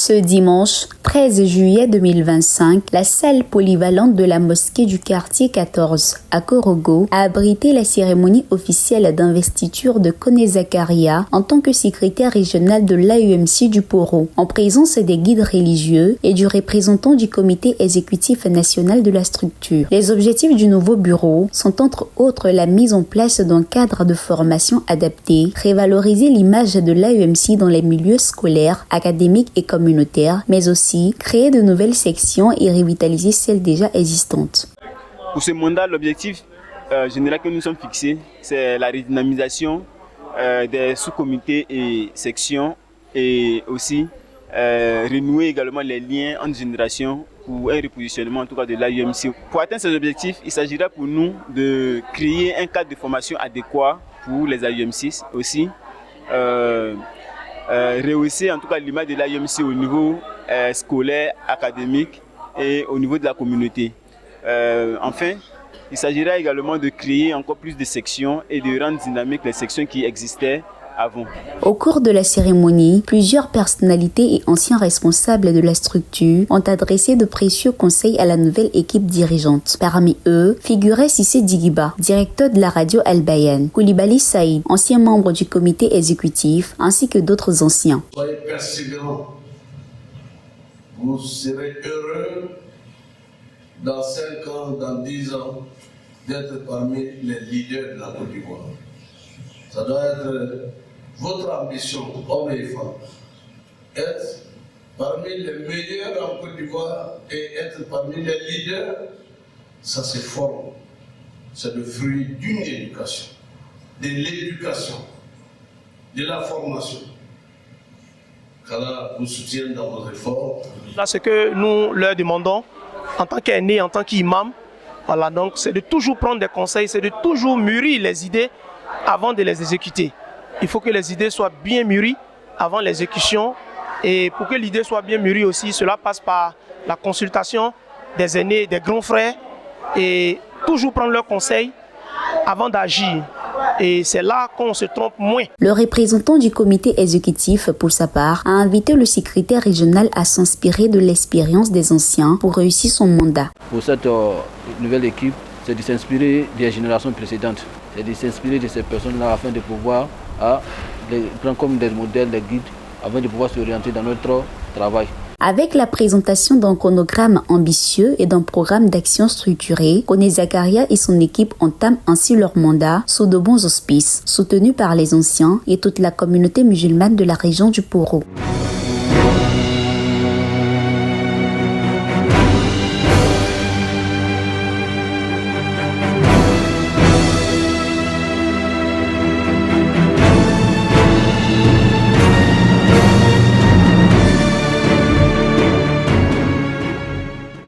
Ce dimanche 13 juillet 2025, la salle polyvalente de la mosquée du quartier 14 à Korogo a abrité la cérémonie officielle d'investiture de Koné Zakaria en tant que secrétaire régional de l'AEMC du Poro, en présence des guides religieux et du représentant du comité exécutif national de la structure. Les objectifs du nouveau bureau sont entre autres la mise en place d'un cadre de formation adapté, revaloriser l'image de l'AEMC dans les milieux scolaires, académiques et communautaires, mais aussi créer de nouvelles sections et revitaliser celles déjà existantes. Pour ce mandat, l'objectif général que nous sommes fixés, c'est la redynamisation des sous-comités et sections et aussi renouer également les liens entre générations pour un repositionnement en tout cas de l'AEMC. Pour atteindre ces objectifs, il s'agira pour nous de créer un cadre de formation adéquat pour les AEMC aussi. Rehausser en tout cas l'image de l'AEMC au niveau scolaire, académique et au niveau de la communauté. Enfin, il s'agira également de créer encore plus de sections et de rendre dynamiques les sections qui existaient avant. Au cours de la cérémonie, plusieurs personnalités et anciens responsables de la structure ont adressé de précieux conseils à la nouvelle équipe dirigeante. Parmi eux, figurait Cissé Digiba, directeur de la radio Al-Bayan, Koulibaly Saïd, ancien membre du comité exécutif, ainsi que d'autres anciens. Soyez persévérants. Vous serez heureux dans 5 ans, dans 10 ans, d'être parmi les leaders de la Côte d'Ivoire. Ça doit être votre ambition, hommes et femmes. Être parmi les meilleurs en Côte d'Ivoire et être parmi les leaders, ça se forme. C'est le fruit d'une éducation, de l'éducation, de la formation. Qu'Allah vous soutienne dans vos efforts. Là, ce que nous leur demandons, en tant qu'aînés, en tant qu'imam, voilà, donc c'est de toujours prendre des conseils, c'est de toujours mûrir les idées avant de les exécuter. Il faut que les idées soient bien mûries avant l'exécution. Et pour que l'idée soit bien mûrie aussi, cela passe par la consultation des aînés, des grands frères, et toujours prendre leurs conseils avant d'agir. Et c'est là qu'on se trompe moins. Le représentant du comité exécutif, pour sa part, a invité le secrétaire régional à s'inspirer de l'expérience des anciens pour réussir son mandat. Pour cette nouvelle équipe, c'est de s'inspirer des générations précédentes. C'est de s'inspirer de ces personnes-là afin de pouvoir les prendre comme des modèles, des guides, afin de pouvoir s'orienter dans notre travail. Avec la présentation d'un chronogramme ambitieux et d'un programme d'action structuré, Koné Zakaria et son équipe entament ainsi leur mandat sous de bons auspices, soutenus par les anciens et toute la communauté musulmane de la région du Poro.